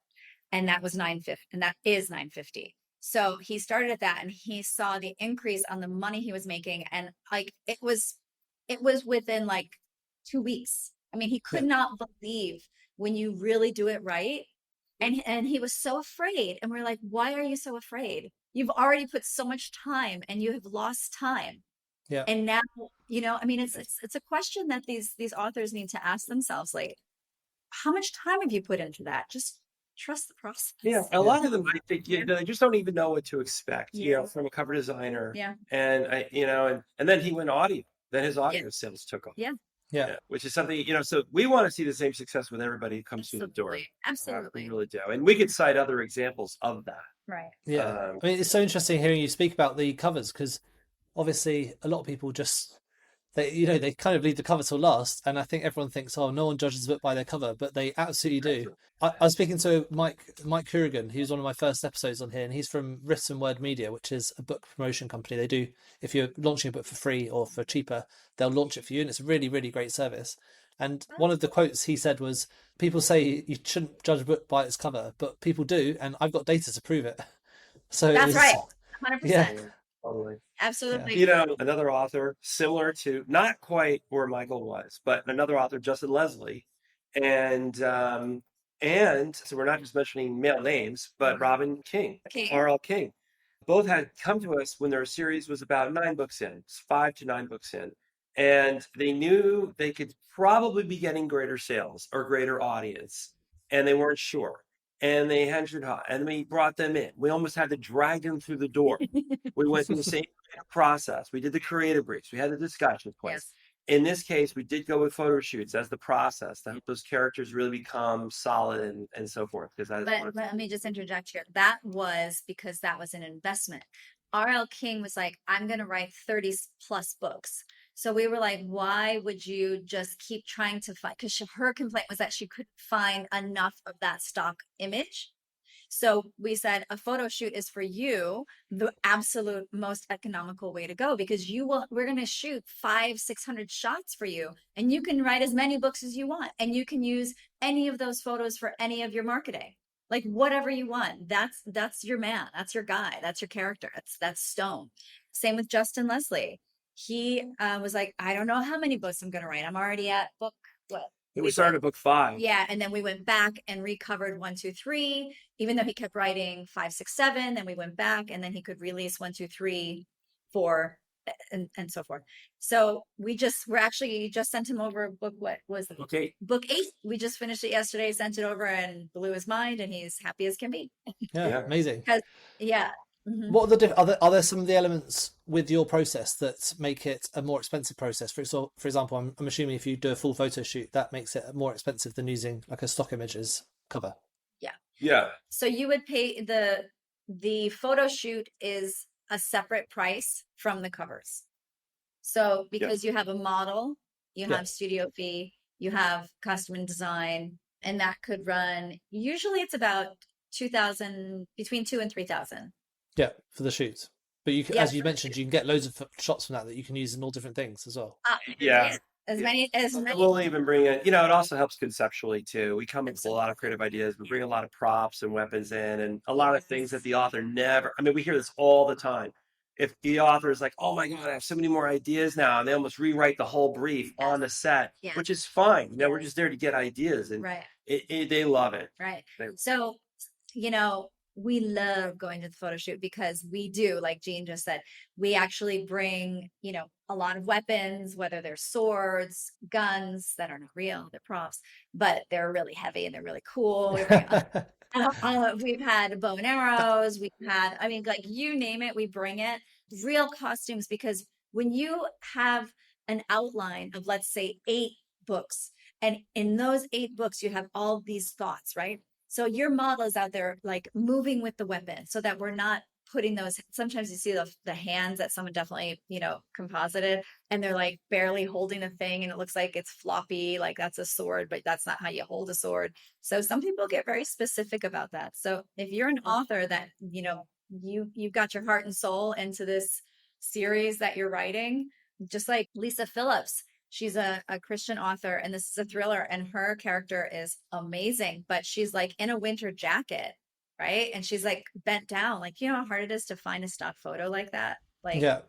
[SPEAKER 2] And that was $950, and that is $950. So he started at that and he saw the increase on the money he was making. And like, it was within like 2 weeks. I mean, he could not believe when you really do it right. And he was so afraid. And we're like, why are you so afraid? You've already put so much time and you have lost time.
[SPEAKER 1] Yeah.
[SPEAKER 2] And now, it's a question that these authors need to ask themselves, like, how much time have you put into that? Just trust the process.
[SPEAKER 3] Yeah. A lot of them, I think, they just don't even know what to expect, from a cover designer.
[SPEAKER 2] Yeah.
[SPEAKER 3] And, and then he went audio. Then his audio sales took off.
[SPEAKER 2] Yeah.
[SPEAKER 1] Yeah.
[SPEAKER 3] Which is something, so we want to see the same success with everybody who comes through the door.
[SPEAKER 2] Absolutely.
[SPEAKER 3] We really do. And we could cite other examples of that.
[SPEAKER 2] Right.
[SPEAKER 1] Yeah. I mean, it's so interesting hearing you speak about the covers, because obviously a lot of people just they kind of leave the cover till last, and I think everyone thinks, oh, no one judges a book by their cover, but they absolutely do. I was speaking to Mike Hourigan, who's one of my first episodes on here, and he's from Written Word Media, which is a book promotion company. They do, if you're launching a book for free or for cheaper, they'll launch it for you, and it's a really, really great service. And one of the quotes he said was, people say you shouldn't judge a book by its cover, but people do, and I've got data to prove it. So
[SPEAKER 2] That's right. 100%.
[SPEAKER 1] Yeah.
[SPEAKER 3] Totally.
[SPEAKER 2] Absolutely.
[SPEAKER 3] Another author similar to, not quite where Michael was, but another author, Justin Leslie, and so we're not just mentioning male names, but Robin King, R.L. King, both had come to us when their series was about 9 books in, 5 to 9 books in, and they knew they could probably be getting greater sales or greater audience, and they weren't sure. And they hedged hot, and we brought them in. We almost had to drag them through the door. We went through the same process. We did the creative briefs. We had the discussion points. Yes. In this case, we did go with photo shoots as the process to help those characters really become solid and so forth. But
[SPEAKER 2] let me just interject here. That was because that was an investment. R.L. King was like, I'm going to write 30 plus books. So we were like, why would you just keep trying to find? Because her complaint was that she couldn't find enough of that stock image. So we said a photo shoot is for you, the absolute most economical way to go, because we're going to shoot 500-600 shots for you, and you can write as many books as you want, and you can use any of those photos for any of your marketing, like whatever you want. That's your man. That's your guy. That's your character. That's Stone. Same with Justin Leslie. He was like, I don't know how many books I'm going to write. I'm already at book, what?
[SPEAKER 3] We started at book 5.
[SPEAKER 2] Yeah. And then we went back and recovered 1, 2, 3, even though he kept writing 5, 6, 7. Then we went back and then he could release 1, 2, 3, 4, and so forth. So we actually just sent him over book, what was it?
[SPEAKER 3] Book 8.
[SPEAKER 2] Book 8. We just finished it yesterday, sent it over, and blew his mind, and he's happy as can be.
[SPEAKER 1] Yeah. Amazing.
[SPEAKER 2] Yeah. Mm-hmm.
[SPEAKER 1] What are there some of the elements with your process that make it a more expensive process? For example, I'm assuming if you do a full photo shoot, that makes it more expensive than using like a stock images cover.
[SPEAKER 2] Yeah.
[SPEAKER 3] Yeah.
[SPEAKER 2] So you would pay the photo shoot is a separate price from the covers. So because you have a model, you have studio fee, you have custom and design, and that could run, usually it's about $2,000, between $2,000 and $3,000.
[SPEAKER 1] Yeah, for the shoot. But you can, as you mentioned, you can get loads of shots from that you can use in all different things as well.
[SPEAKER 2] As many.
[SPEAKER 3] We'll even bring it, it also helps conceptually too. We come up with a lot of creative ideas. We bring a lot of props and weapons in, and a lot of things that the author we hear this all the time. If the author is like, oh my God, I have so many more ideas now, and they almost rewrite the whole brief on the set, which is fine. We're just there to get ideas, and they love it.
[SPEAKER 2] Right. So, we love going to the photo shoot because we do, like Jean just said, we actually bring, a lot of weapons, whether they're swords, guns that are not real, they're props, but they're really heavy and they're really cool. We've had bow and arrows. Like you name it, we bring it. Real costumes, because when you have an outline of, let's say, 8 books, and in those 8 books, you have all these thoughts, right? So your model is out there like moving with the weapon so that we're not putting those. Sometimes you see the hands that someone definitely, composited, and they're like barely holding a thing and it looks like it's floppy, like that's a sword, but that's not how you hold a sword. So some people get very specific about that. So if you're an author that, you've got your heart and soul into this series that you're writing, just like Lisa Phillips. She's a Christian author, and this is a thriller, and her character is amazing, but she's like in a winter jacket, right? And she's like bent down, like, how hard it is to find a stock photo like that. Like, a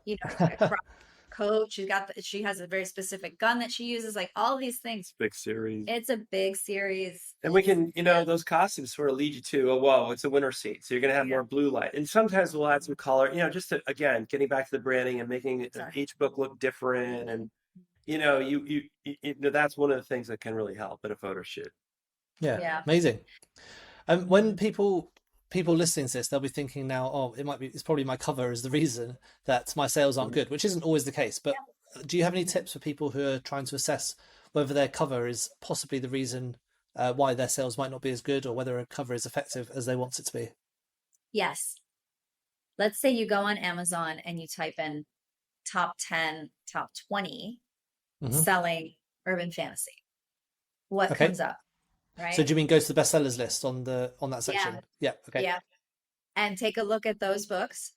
[SPEAKER 2] coat. She has a very specific gun that she uses, like all these things.
[SPEAKER 3] Big series.
[SPEAKER 2] It's a big series.
[SPEAKER 3] And we can, those costumes sort of lead you to, it's a winter scene. So you're going to have more blue light. And sometimes we'll add some color, just to, again, getting back to the branding and making each book look different. And that's one of the things that can really help at a photo shoot.
[SPEAKER 1] Yeah. Amazing. And when people listening to this, they'll be thinking now, it's probably my cover is the reason that my sales aren't good, which isn't always the case. But do you have any tips for people who are trying to assess whether their cover is possibly the reason why their sales might not be as good, or whether a cover is effective as they want it to be?
[SPEAKER 2] Yes. Let's say you go on Amazon and you type in top 10, top 20 selling urban fantasy. What comes up, right?
[SPEAKER 1] So do you mean go to the bestsellers list on that section? Yeah. Okay.
[SPEAKER 2] Yeah. And take a look at those books,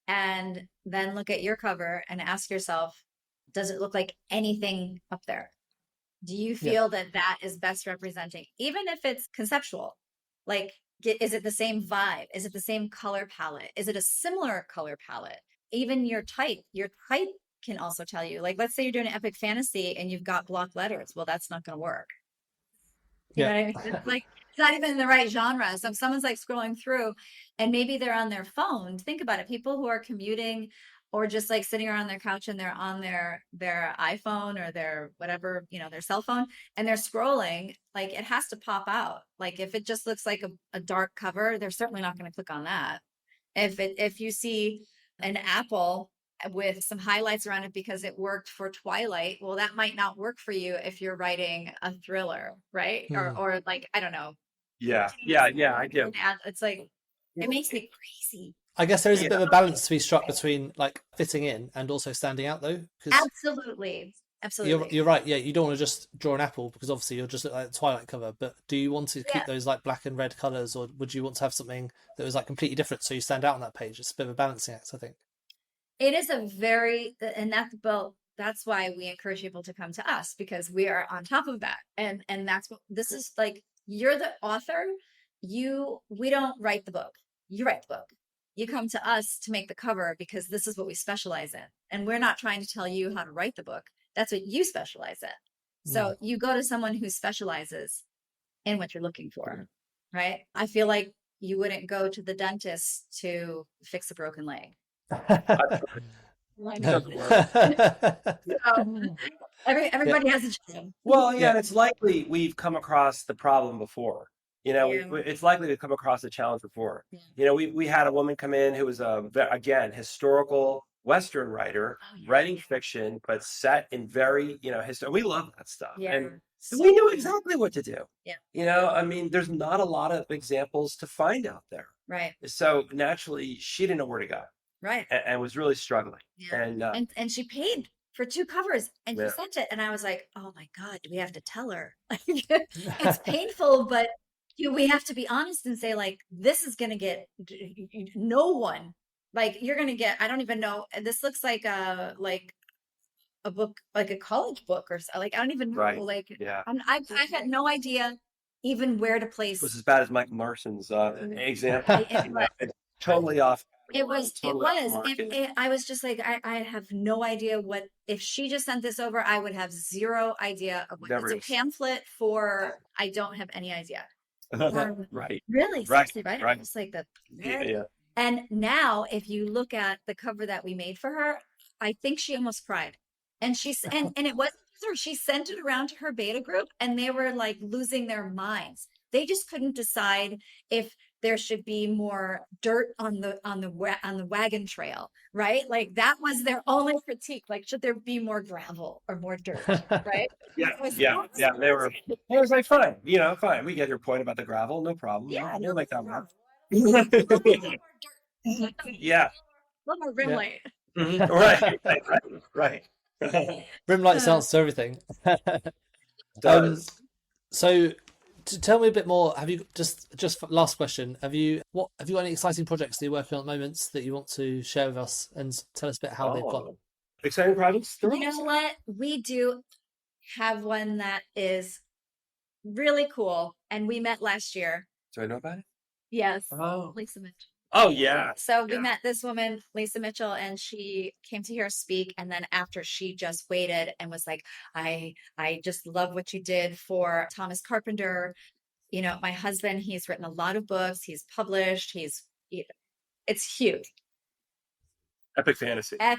[SPEAKER 2] and then look at your cover and ask yourself, does it look like anything up there? Do you feel that that is best representing, even if it's conceptual? Like, is it the same vibe? Is it the same color palette? Is it a similar color palette? Even your type can also tell you. Like, let's say you're doing an epic fantasy and you've got block letters. Well, that's not going to work. You know what I mean? It's like, it's not even in the right genre. So if someone's like scrolling through and maybe they're on their phone, think about it. People who are commuting or just like sitting around their couch and they're on their iPhone or their whatever, their cell phone, and they're scrolling, like it has to pop out. Like if it just looks like a dark cover, they're certainly not going to click on that. If you see an apple with some highlights around it because it worked for Twilight, well, that might not work for you if you're writing a thriller, right? Or like, I don't know.
[SPEAKER 3] Yeah, I do.
[SPEAKER 2] It's like, it makes me crazy.
[SPEAKER 1] I guess there is a bit of a balance to be struck between like fitting in and also standing out, though.
[SPEAKER 2] Absolutely.
[SPEAKER 1] You're right. Yeah, you don't want to just draw an apple because obviously you'll just look like a Twilight cover. But do you want to keep those like black and red colors, or would you want to have something that was like completely different so you stand out on that page? It's a bit of a balancing act, I think.
[SPEAKER 2] It is that's why we encourage people to come to us, because we are on top of that. And that's what this is like. You're the author. We don't write the book. You write the book. You come to us to make the cover because this is what we specialize in. And we're not trying to tell you how to write the book. That's what you specialize in. So you go to someone who specializes in what you're looking for, right? I feel like you wouldn't go to the dentist to fix a broken leg. Everybody has a job.
[SPEAKER 3] Well, and it's likely we've come across the problem before. It's likely to come across the challenge before. We had a woman come in who was again, historical Western writer, writing fiction, but set in very, history. We love that stuff. And we knew exactly what to do. I mean, there's not a lot of examples to find out there.
[SPEAKER 2] Right.
[SPEAKER 3] So naturally, she didn't know where to go.
[SPEAKER 2] Right.
[SPEAKER 3] And was really struggling.
[SPEAKER 2] And she paid for 2 covers and she sent it. And I was like, oh my God, do we have to tell her? It's painful, but we have to be honest and say, like, this is going to get no one. Like, you're going to get, I don't even know. This looks like a book, like a college book or so. Like, I don't even know.
[SPEAKER 3] Right.
[SPEAKER 2] Like, I had no idea even where to place.
[SPEAKER 3] It was as bad as Michael Larson's example. Totally off.
[SPEAKER 2] It was. I was just like, I have no idea what, if she just sent this over, I would have zero idea of what. It's a pamphlet for, I don't have any idea.
[SPEAKER 3] Right.
[SPEAKER 2] Really?
[SPEAKER 3] Right.
[SPEAKER 2] Right.
[SPEAKER 3] Right.
[SPEAKER 2] It's like the.
[SPEAKER 3] Yeah.
[SPEAKER 2] And now, if you look at the cover that we made for her, I think she almost cried. And and it wasn't her. She sent it around to her beta group, and they were like losing their minds. They just couldn't decide if there should be more dirt on the wagon trail, right? Like that was their only critique. Like, should there be more gravel or more dirt, right?
[SPEAKER 3] Yeah. They were like, fine, fine. We get your point about the gravel, no problem.
[SPEAKER 2] Yeah,
[SPEAKER 3] we'll make that work.
[SPEAKER 2] Yeah. Love our rim light.
[SPEAKER 3] Right.
[SPEAKER 1] Rim lights answer everything.
[SPEAKER 3] Does.
[SPEAKER 1] So to tell me a bit more, have you just last question? Have you got any exciting projects that you're working on at the moment that you want to share with us and tell us a bit how they've gone?
[SPEAKER 3] Exciting projects?
[SPEAKER 2] You know what? We do have one that is really cool, and we met last year.
[SPEAKER 3] Do I know about it?
[SPEAKER 2] Yes.
[SPEAKER 3] Oh.
[SPEAKER 2] Lisa Mitchell.
[SPEAKER 3] Oh yeah.
[SPEAKER 2] So we met this woman, Lisa Mitchell, and she came to hear us speak. And then after, she just waited and was like, I just love what you did for Thomas Carpenter. My husband, he's written a lot of books. He's published. It's huge.
[SPEAKER 3] Epic fantasy.
[SPEAKER 2] Yeah.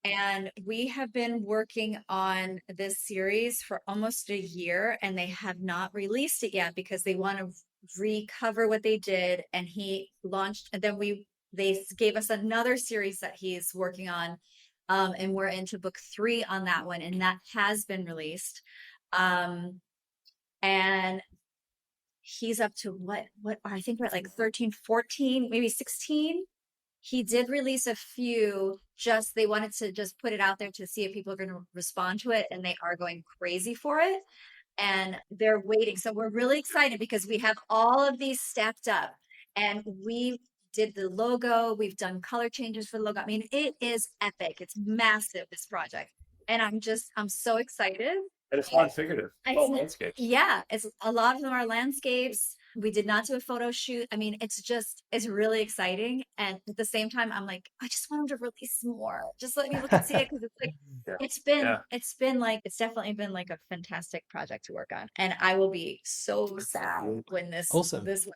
[SPEAKER 2] And we have been working on this series for almost a year, and they have not released it yet because they want to recover what they did. And he launched, and then they gave us another series that he's working on And we're into book 3 on that one, and that has been released. And he's up to what I think we're at like 13, 14, maybe 16. He did release a few, just they wanted to just put it out there to see if people are going to respond to it, and they are going crazy for it. And they're waiting. So we're really excited because we have all of these stacked up, and we did the logo. We've done color changes for the logo. I mean, it is epic. It's massive, this project. And I'm so excited.
[SPEAKER 3] And it's non-figurative.
[SPEAKER 2] I
[SPEAKER 3] All
[SPEAKER 2] think-
[SPEAKER 3] landscapes.
[SPEAKER 2] Yeah, it's a lot of them are landscapes. We did not do a photo shoot. I mean, it's really exciting. And at the same time, I'm like, I just want them to release more. Just let people can see it, because it's like
[SPEAKER 3] Yeah.
[SPEAKER 2] it's definitely been like a fantastic project to work on. And I will be so sad when
[SPEAKER 1] Awesome.
[SPEAKER 2] this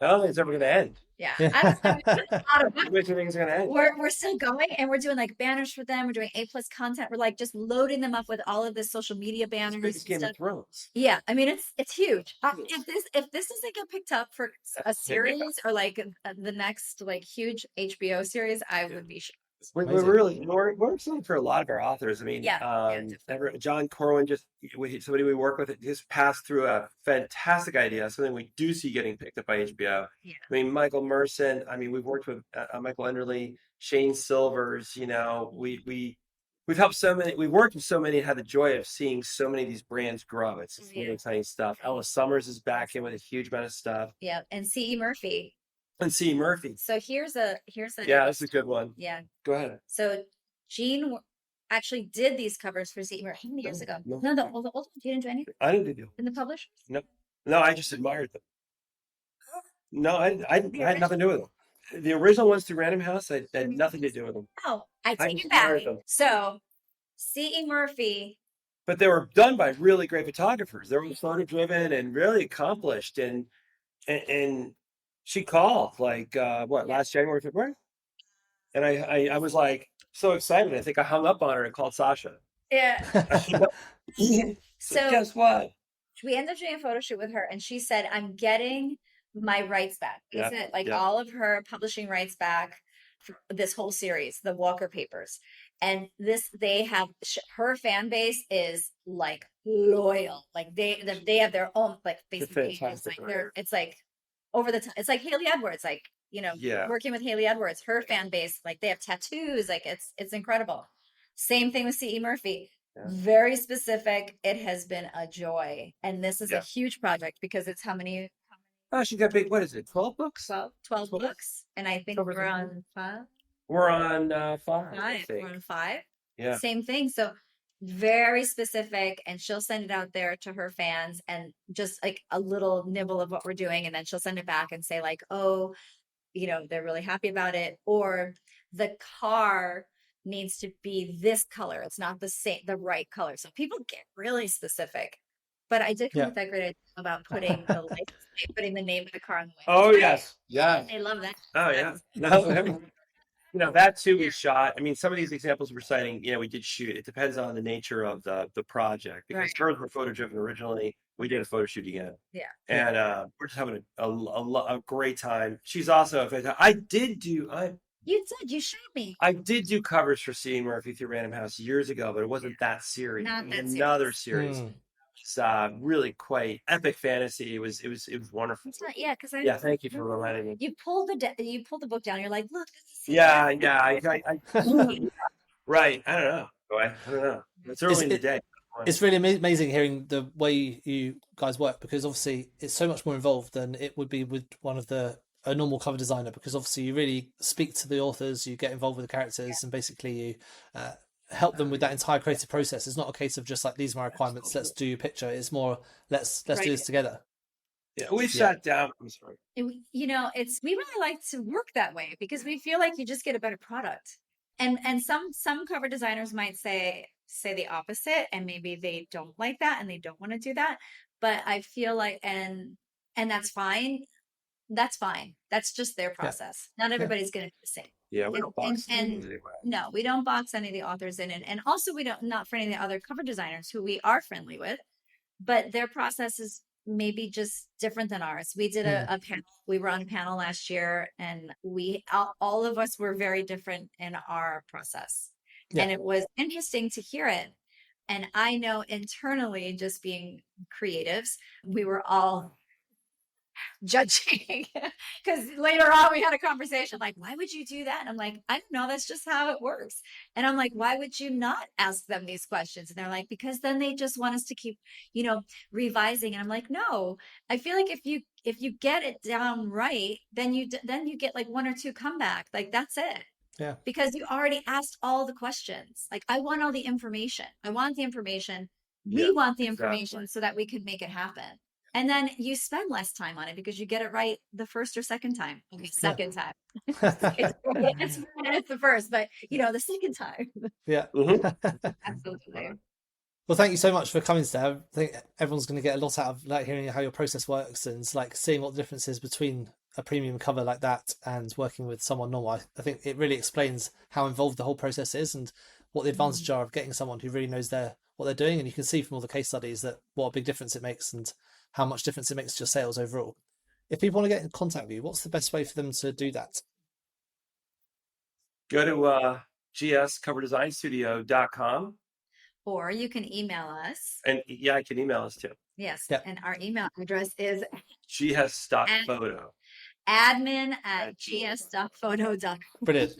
[SPEAKER 3] I don't think it's ever going to end.
[SPEAKER 2] yeah.
[SPEAKER 1] Yeah.
[SPEAKER 2] I don't know, a lot of
[SPEAKER 3] I think it's going to end.
[SPEAKER 2] we're still going, and we're doing like banners for them. We're doing A+ content. We're like just loading them up with all of this social media banners
[SPEAKER 3] It's
[SPEAKER 2] and
[SPEAKER 3] Game of
[SPEAKER 2] stuff.
[SPEAKER 3] Thrones.
[SPEAKER 2] Yeah, I mean it's huge. If this doesn't get picked up for a series or like the next like huge HBO series, I would be shocked.
[SPEAKER 3] We're
[SPEAKER 1] Amazing.
[SPEAKER 3] really we're excited for a lot of our authors. I mean, John Corwin, somebody we work with, just passed through a fantastic idea, something we do see getting picked up by HBO.
[SPEAKER 2] Yeah.
[SPEAKER 3] I mean, Michael Merson. I mean, we've worked with Michael Enderley, Shane Silvers. You know, we've helped so many. We've worked with so many. Had the joy of seeing so many of these brands grow. It's really exciting stuff. Ella Summers is back in with a huge amount of stuff,
[SPEAKER 2] Yeah, and C.E. Murphy.
[SPEAKER 3] and C. Murphy.
[SPEAKER 2] So here's a
[SPEAKER 3] Yeah, that's a good one.
[SPEAKER 2] yeah.
[SPEAKER 3] Go ahead.
[SPEAKER 2] So Jean actually did these covers for C.E. Murphy how many years ago?
[SPEAKER 3] No.
[SPEAKER 2] No, the old one. You didn't do anything
[SPEAKER 3] I didn't do.
[SPEAKER 2] in the publishers?
[SPEAKER 3] No, I just admired them. No, I had nothing to do with them. The original ones through Random House, I had nothing to do with them.
[SPEAKER 2] Oh, I take
[SPEAKER 3] just
[SPEAKER 2] it back.
[SPEAKER 3] admired them.
[SPEAKER 2] So C.E. Murphy.
[SPEAKER 3] But they were done by really great photographers. They were photo driven and really accomplished. And she called like last January, February, and I was like so excited. I think I hung up on her and called Sasha.
[SPEAKER 2] Yeah.
[SPEAKER 3] So guess what?
[SPEAKER 2] We ended up doing a photo shoot with her, and she said, I'm getting my rights back.
[SPEAKER 3] Yeah,
[SPEAKER 2] Isn't it? Like
[SPEAKER 3] yeah.
[SPEAKER 2] all of her publishing rights back for this whole series, the Walker Papers. And they have her fan base is like loyal. Like they have their own like Facebook pages.
[SPEAKER 3] fantastic,
[SPEAKER 2] Like it's like over the time. It's like Haley Edwards, like, you know,
[SPEAKER 3] Yeah.
[SPEAKER 2] working with Haley Edwards, her fan base, like they have tattoos, like it's incredible. Same thing with C.E. Murphy.
[SPEAKER 3] Yeah.
[SPEAKER 2] Very specific. It has been a joy. And this is a
[SPEAKER 3] Yeah.
[SPEAKER 2] huge project because it's how many?
[SPEAKER 3] Oh, she got big. What is it? 12 books?
[SPEAKER 2] 12
[SPEAKER 3] 12?
[SPEAKER 2] books. And I think
[SPEAKER 3] Over
[SPEAKER 2] we're
[SPEAKER 3] the-
[SPEAKER 2] on 5.
[SPEAKER 3] We're on 5. I
[SPEAKER 2] 5.
[SPEAKER 3] think.
[SPEAKER 2] We're on 5.
[SPEAKER 3] Yeah.
[SPEAKER 2] Same thing. So very specific, and she'll send it out there to her fans and just like a little nibble of what we're doing, and then she'll send it back and say like, oh, you know, they're really happy about it, or the car needs to be this color. It's not the right color. So people get really specific. But I did come
[SPEAKER 1] Yeah.
[SPEAKER 2] with that great idea about putting the license plate, putting the name of the car on the way.
[SPEAKER 3] Oh yes. Yeah.
[SPEAKER 2] I love that.
[SPEAKER 3] Oh yeah. No. You know, that too we shot. I mean, some of these examples we're citing, you know, we did shoot. It depends on the nature of the project. Because
[SPEAKER 2] Right.
[SPEAKER 3] hers were photo driven originally. We did a photo shoot again.
[SPEAKER 2] Yeah.
[SPEAKER 3] And we're just having a great time. She's also a fantastic.
[SPEAKER 2] You did. You showed me.
[SPEAKER 3] I did do covers for C. Murphy through Random House years ago, but it wasn't that series.
[SPEAKER 2] Not
[SPEAKER 3] It was
[SPEAKER 2] that
[SPEAKER 3] another series.
[SPEAKER 1] Hmm.
[SPEAKER 3] It's really quite epic fantasy. It was wonderful.
[SPEAKER 2] It's not, yeah, because
[SPEAKER 3] Yeah, thank you for reminding me.
[SPEAKER 2] You pulled the book down. You're like, look, this is C.
[SPEAKER 3] Yeah,
[SPEAKER 2] Murphy.
[SPEAKER 3] I right. I don't know. I don't know. It's early in the day.
[SPEAKER 1] It's really amazing hearing the way you guys work, because obviously it's so much more involved than it would be with a normal cover designer, because obviously you really speak to the authors, you get involved with the characters, and basically you help them with that entire creative process. It's not a case of just like, these are my requirements, let's do your picture. It's more, let's do this together.
[SPEAKER 3] Yeah, we've sat down. I'm sorry.
[SPEAKER 2] You know, we really like to work that way because we feel like you just get a better product. And some cover designers might say the opposite, and maybe they don't like that and they don't want to do that. But I feel like, and that's fine. That's fine. That's just their process. Not everybody's going to do the same.
[SPEAKER 3] Yeah, we don't box
[SPEAKER 2] and
[SPEAKER 3] anyway.
[SPEAKER 2] No, we don't box any of the authors in, and also we don't, not for any of the other cover designers who we are friendly with, but their process is maybe just different than ours. We did a panel. We were on a panel last year, and all of us were very different in our process.
[SPEAKER 1] Yeah.
[SPEAKER 2] And it was interesting to hear it. And I know internally, just being creatives, we were all judging because later on we had a conversation like, why would you do that? And I'm like, I don't know, that's just how it works. And I'm like, why would you not ask them these questions? And they're like, because then they just want us to keep, revising. And I'm like, no, I feel like if you get it down right, then you get like one or two comeback, like that's it.
[SPEAKER 1] Yeah.
[SPEAKER 2] Because you already asked all the questions. Like, I want all the information. I want the information. We want the information so that we can make it happen. And then you spend less time on it because you get it right the first or second time. Second time. It's the first, but the second time.
[SPEAKER 1] Yeah.
[SPEAKER 2] Absolutely.
[SPEAKER 1] Well, thank you so much for coming today. I think everyone's going to get a lot out of like hearing how your process works and like seeing what the difference is between a premium cover like that and working with someone normal. I think it really explains how involved the whole process is and what the advantages are of getting someone who really knows what they're doing. And you can see from all the case studies that what a big difference it makes and how much difference it makes to your sales overall. If people want to get in contact with you, what's the best way for them to do that?
[SPEAKER 3] Go to gscoverdesignstudio.com.
[SPEAKER 2] Or you can email us.
[SPEAKER 3] And yeah, I can email us too.
[SPEAKER 2] Yes.
[SPEAKER 1] Yep.
[SPEAKER 2] And our email address is
[SPEAKER 3] gs.photo.
[SPEAKER 2] admin@gs.photo.com.
[SPEAKER 1] Brilliant.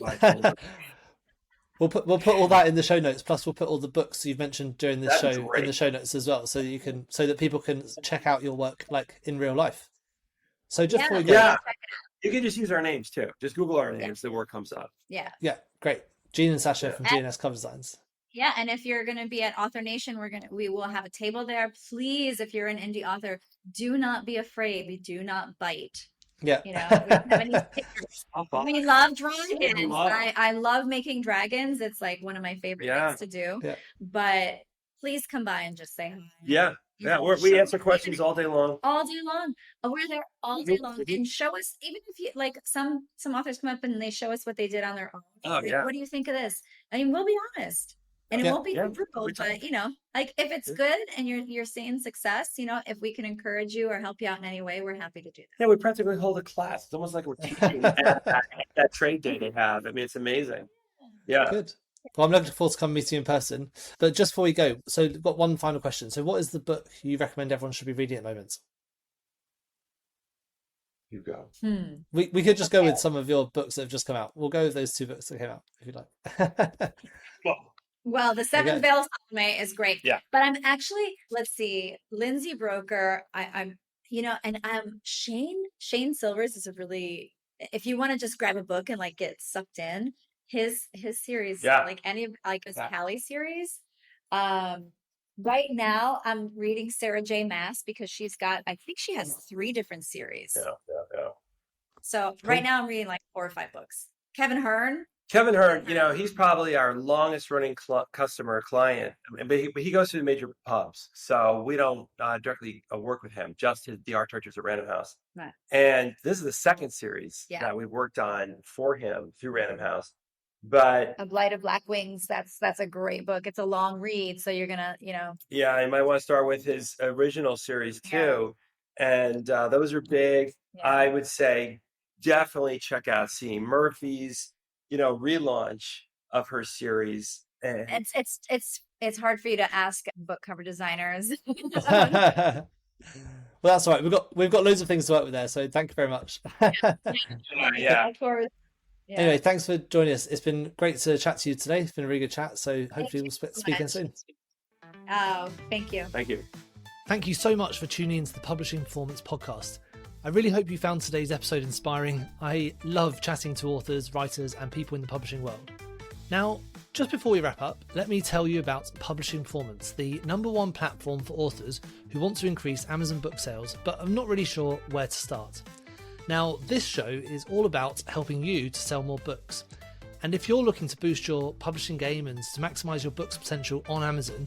[SPEAKER 1] We'll put all that in the show notes. Plus, we'll put all the books you've mentioned during this show in the show notes as well, so that people can check out your work like in real life. So just before we go,
[SPEAKER 3] you can just use our names too. Just Google our names. The work comes up.
[SPEAKER 2] Yeah.
[SPEAKER 1] Yeah, great. Jean and Sasha from GNS Cover Designs.
[SPEAKER 2] Yeah, and if you're going to be at Author Nation, we will have a table there. Please, if you're an indie author, do not be afraid. We do not bite.
[SPEAKER 1] Yeah.
[SPEAKER 2] We don't have any stickers. We love dragons. I love making dragons. It's like one of my favorite things to do. Yeah. But please come by and just say hi.
[SPEAKER 3] Yeah. Yeah. We answer questions all day long.
[SPEAKER 2] All day long. We're there all day long. And show us, even if you like some authors come up and they show us what they did on their own.
[SPEAKER 3] Oh, yeah.
[SPEAKER 2] What do you think of this? I mean, we'll be honest. And it won't be brutal, but like if it's good and you're seeing success, if we can encourage you or help you out in any way, we're happy to do that.
[SPEAKER 3] Yeah, we practically hold a class. It's almost like we're teaching at that trade day they have. I mean, it's amazing. Yeah.
[SPEAKER 1] Good. Well, I'm looking forward to coming meet you in person. But just before we go, so we've got one final question. So what is the book you recommend everyone should be reading at the moment?
[SPEAKER 3] You go.
[SPEAKER 1] We could just go with some of your books that have just come out. We'll go with those two books that came out, if you like.
[SPEAKER 2] Well, the Seven Veils Salome is great.
[SPEAKER 3] Yeah.
[SPEAKER 2] But I'm actually, let's see, Lindsay Broker. I'm Shane Silvers is a really, if you want to just grab a book and like get sucked in, his series, like any of like his Callie series. Right now I'm reading Sarah J. Maas because I think she has 3 different series. Yeah. So right now I'm reading like 4 or 5 books. Kevin Hearn,
[SPEAKER 3] he's probably our longest running client, but he goes to the major pubs. So we don't directly work with him, just the art directors at Random House.
[SPEAKER 2] Right.
[SPEAKER 3] And this is the second series that we've worked on for him through Random House. But
[SPEAKER 2] A Blight of Black Wings, that's a great book. It's a long read, so you're gonna,
[SPEAKER 3] Yeah, you might want to start with his original series too. And those are big. Yeah. I would say definitely check out C. Murphy's, relaunch of her series. And
[SPEAKER 2] it's hard for you to ask book cover designers.
[SPEAKER 1] Well, that's all right. We've got loads of things to work with there, so thank you very much.
[SPEAKER 3] Yeah.
[SPEAKER 2] Of course. Yeah.
[SPEAKER 1] Anyway, thanks for joining us. It's been great to chat to you today. It's been a really good chat. So hopefully we'll speak again soon.
[SPEAKER 2] Oh, thank you.
[SPEAKER 3] Thank you.
[SPEAKER 1] Thank you so much for tuning into the Publishing Performance podcast. I really hope you found today's episode inspiring. I love chatting to authors, writers, and people in the publishing world. Now, just before we wrap up, let me tell you about Publishing Performance, the #1 platform for authors who want to increase Amazon book sales, but are not really sure where to start. Now, this show is all about helping you to sell more books. And if you're looking to boost your publishing game and to maximize your book's potential on Amazon,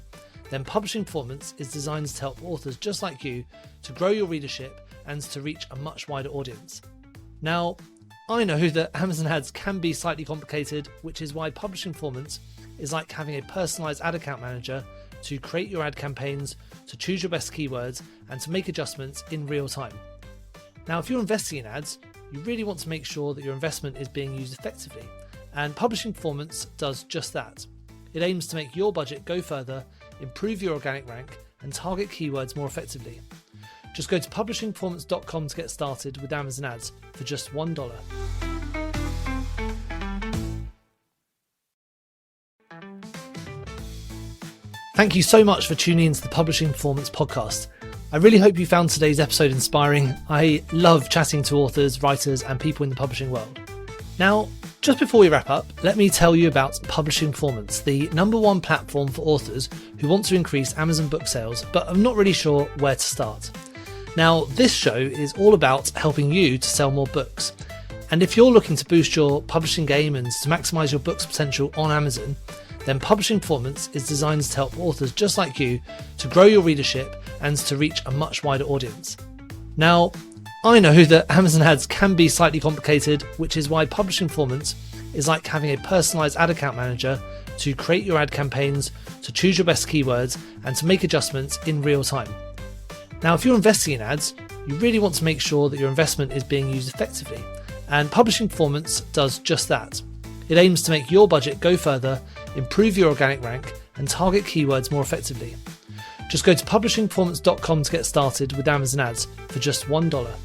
[SPEAKER 1] then Publishing Performance is designed to help authors just like you to grow your readership and to reach a much wider audience. Now, I know that Amazon ads can be slightly complicated, which is why Publishing Performance is like having a personalized ad account manager to create your ad campaigns, to choose your best keywords, and to make adjustments in real time. Now, if you're investing in ads, you really want to make sure that your investment is being used effectively, and Publishing Performance does just that. It aims to make your budget go further, improve your organic rank, and target keywords more effectively. Just go to publishingperformance.com to get started with Amazon ads for just $1. Thank you so much for tuning into the Publishing Performance podcast. I really hope you found today's episode inspiring. I love chatting to authors, writers, and people in the publishing world. Now, just before we wrap up, let me tell you about Publishing Performance, the #1 platform for authors who want to increase Amazon book sales, but are not really sure where to start. Now, this show is all about helping you to sell more books. And if you're looking to boost your publishing game and to maximize your book's potential on Amazon, then Publishing Performance is designed to help authors just like you to grow your readership and to reach a much wider audience. Now, I know that Amazon ads can be slightly complicated, which is why Publishing Performance is like having a personalized ad account manager to create your ad campaigns, to choose your best keywords, and to make adjustments in real time. Now, if you're investing in ads, you really want to make sure that your investment is being used effectively, and Publishing Performance does just that. It aims to make your budget go further, improve your organic rank, and target keywords more effectively. Just go to publishingperformance.com to get started with Amazon ads for just $1.